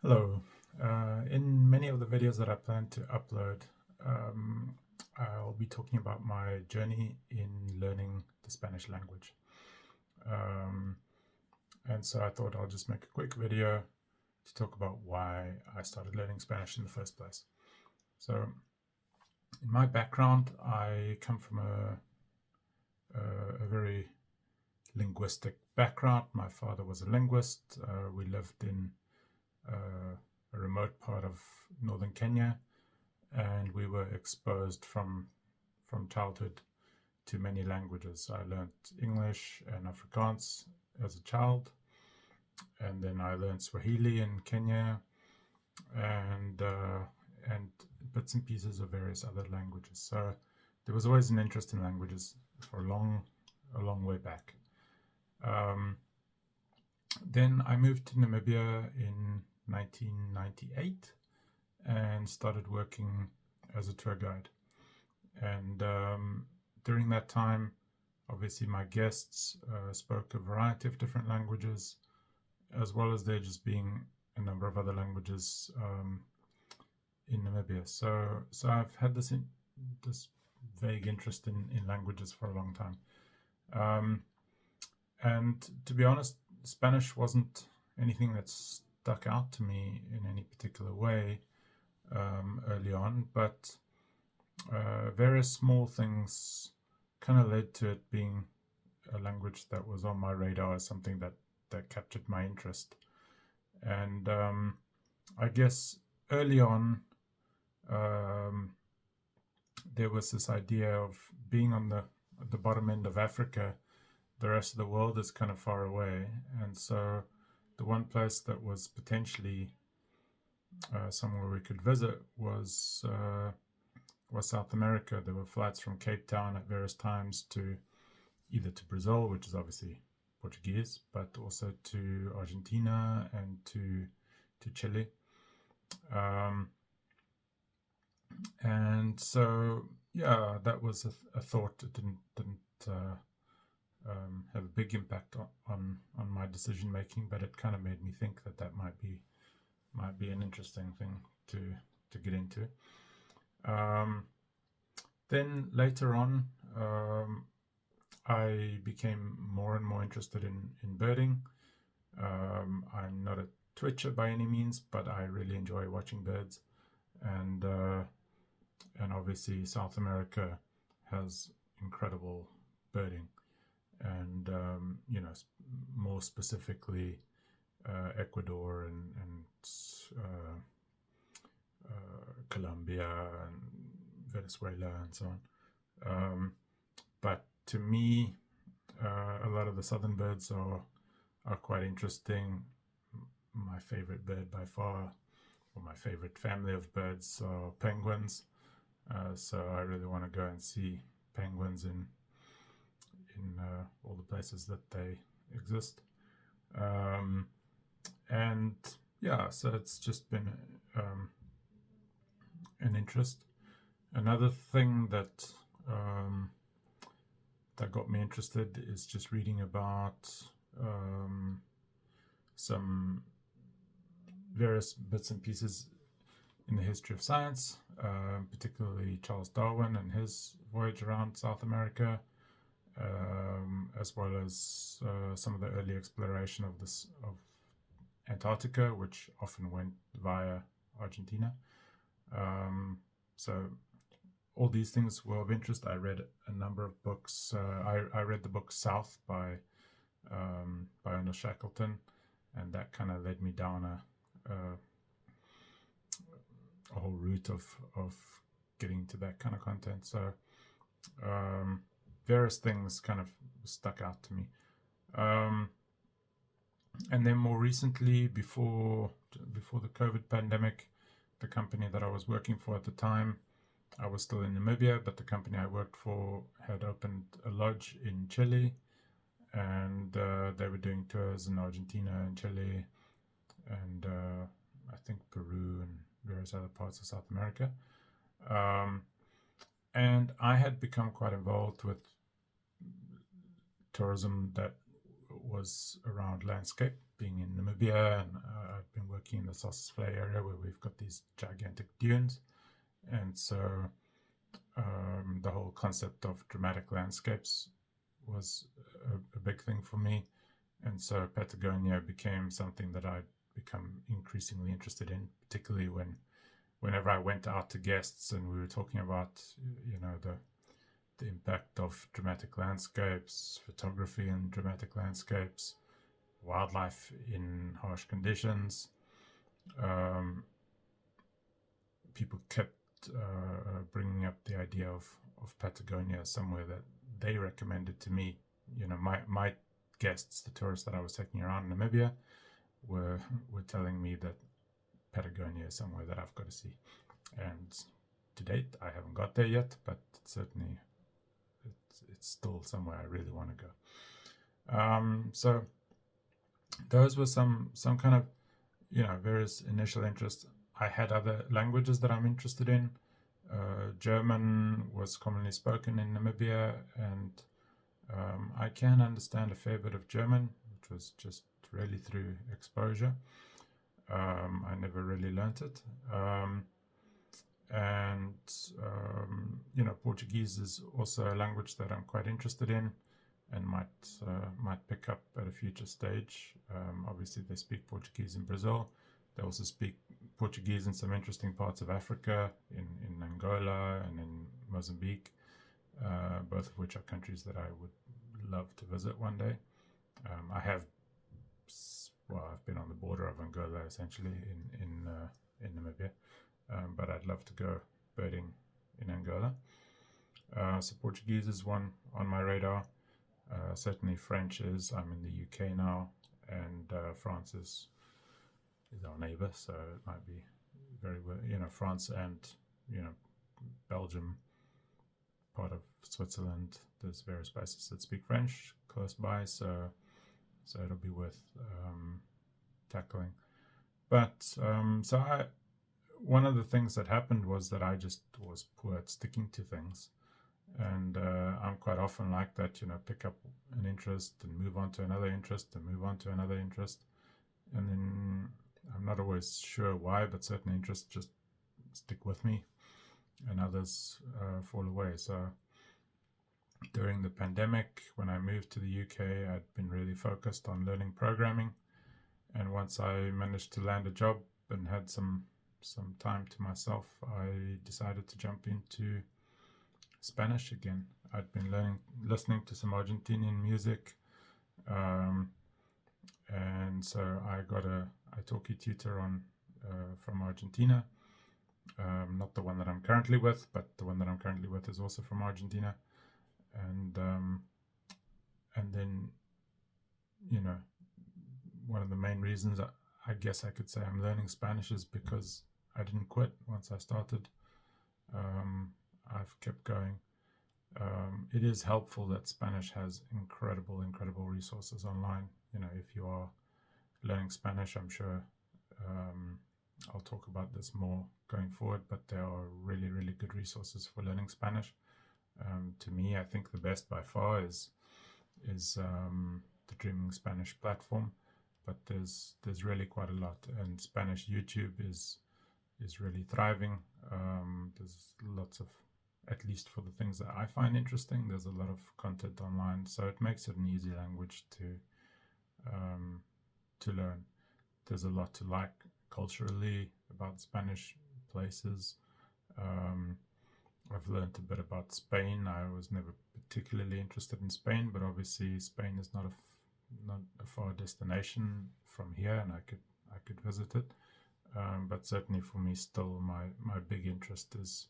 Hello. In many of the videos that I plan to upload, I'll be talking about my journey in learning the Spanish language. Um, and so I thought I'll just make a quick video to talk about why I started learning Spanish in the first place. So, in my background, I come from a very linguistic background. My father was a linguist. We lived in a remote part of northern Kenya, and we were exposed from childhood to many languages. I learned English and Afrikaans as a child, and then I learned Swahili in Kenya, and bits and pieces of various other languages. So there was always an interest in languages for a long way back. Then I moved to Namibia in 1998 and started working as a tour guide. And during that time, obviously, my guests spoke a variety of different languages, as well as there just being a number of other languages in Namibia. So I've had this vague interest in languages for a long time. And to be honest, Spanish wasn't anything that stuck out to me in any particular way early on, but various small things kind of led to it being a language that was on my radar as something that captured my interest. And I guess early on, there was this idea of being on the bottom end of Africa. The rest of the world is kind of far away, and so the one place that was potentially somewhere we could visit was South America. There were flights from Cape Town at various times to either to Brazil, which is obviously Portuguese, but also to Argentina and to Chile. And so, yeah, that was a thought. It didn't have a big impact on my decision making, but it kind of made me think that might be an interesting thing to get into. Then later on, I became more and more interested in birding. I'm not a twitcher by any means, but I really enjoy watching birds, and obviously South America has incredible birding, and more specifically Ecuador and Colombia and Venezuela and so on. But to me, a lot of the southern birds are quite interesting. My favorite bird by far, or my favorite family of birds, are penguins. So I really want to go and see penguins in all the places that they exist. And yeah, so it's just been an interest. Another thing that got me interested is just reading about some various bits and pieces in the history of science, particularly Charles Darwin and his voyage around South America, as well as some of the early exploration of Antarctica, which often went via Argentina. So all these things were of interest. I read a number of books. I read the book South by Ernest Shackleton, and that kind of led me down a whole route of getting to that kind of content. So various things kind of stuck out to me. And then more recently, before the COVID pandemic, the company that I was working for at the time, I was still in Namibia, but the company I worked for had opened a lodge in Chile, and they were doing tours in Argentina and Chile, and I think Peru and various other parts of South America. And I had become quite involved with tourism that was around landscape, being in Namibia, and I've been working in the Sossus Vlei area where we've got these gigantic dunes. And so the whole concept of dramatic landscapes was a big thing for me. And so Patagonia became something that I'd become increasingly interested in, particularly whenever I went out to guests and we were talking about, the impact of dramatic landscapes, photography in dramatic landscapes, wildlife in harsh conditions. People kept bringing up the idea of Patagonia as somewhere that they recommended to me. My guests, the tourists that I was taking around Namibia, were telling me that Patagonia is somewhere that I've got to see. And to date, I haven't got there yet, but certainly it's still somewhere I really want to go. So those were some kind of, various initial interests. I had other languages that I'm interested in. German was commonly spoken in Namibia, and I can understand a fair bit of German, which was just really through exposure. I never really learnt it. Portuguese is also a language that I'm quite interested in and might pick up at a future stage. Obviously, they speak Portuguese in Brazil. They also speak Portuguese in some interesting parts of Africa, in Angola and in Mozambique, both of which are countries that I would love to visit one day. I've been on the border of Angola, essentially, in Namibia, but I'd love to go birding in Angola. So Portuguese is one on my radar. Certainly French is. I'm in the UK now, and France is our neighbor, so it might be very well. France and Belgium, part of Switzerland. There's various places that speak French close by, so it'll be worth tackling. But one of the things that happened was that I just was poor at sticking to things. And I'm quite often like that, pick up an interest and move on to another interest and move on to another interest. And then I'm not always sure why, but certain interests just stick with me and others fall away. So during the pandemic, when I moved to the UK, I'd been really focused on learning programming. And once I managed to land a job and had some time to myself, I decided to jump into Spanish again. I'd been listening to some Argentinian music, and so I got a italki tutor from Argentina. Not the one that I'm currently with, but the one that I'm currently with is also from Argentina. And then, one of the main reasons I guess I could say I'm learning Spanish is because I didn't quit once I started. I've kept going. It is helpful that Spanish has incredible resources online. If you are learning Spanish, I'm sure I'll talk about this more going forward, but there are really good resources for learning Spanish. To me, I think the best by far is the Dreaming Spanish platform, but there's really quite a lot, and Spanish YouTube is really thriving. There's lots of, at least for the things that I find interesting, there's a lot of content online, so it makes it an easy language to learn. There's a lot to like culturally about Spanish places. I've learned a bit about Spain. I was never particularly interested in Spain, but obviously Spain is not a far destination from here, and I could visit it. But certainly for me, still my big interest is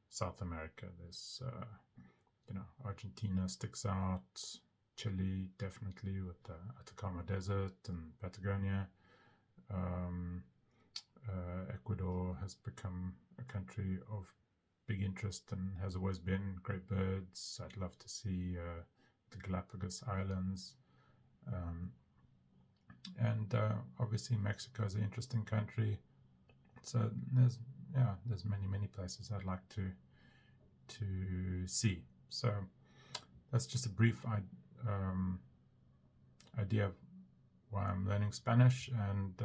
South America. There's Argentina sticks out, Chile definitely with the Atacama Desert and Patagonia. Ecuador has become a country of big interest and has always been. Great birds. I'd love to see the Galapagos Islands. And obviously Mexico is an interesting country. So there's many places I'd like to see. So that's just a brief idea of why I'm learning Spanish. And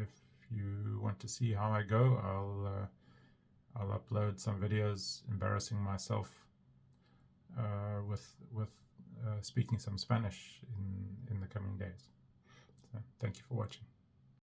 if you want to see how I go, I'll upload some videos embarrassing myself with speaking some Spanish in the coming days. So thank you for watching.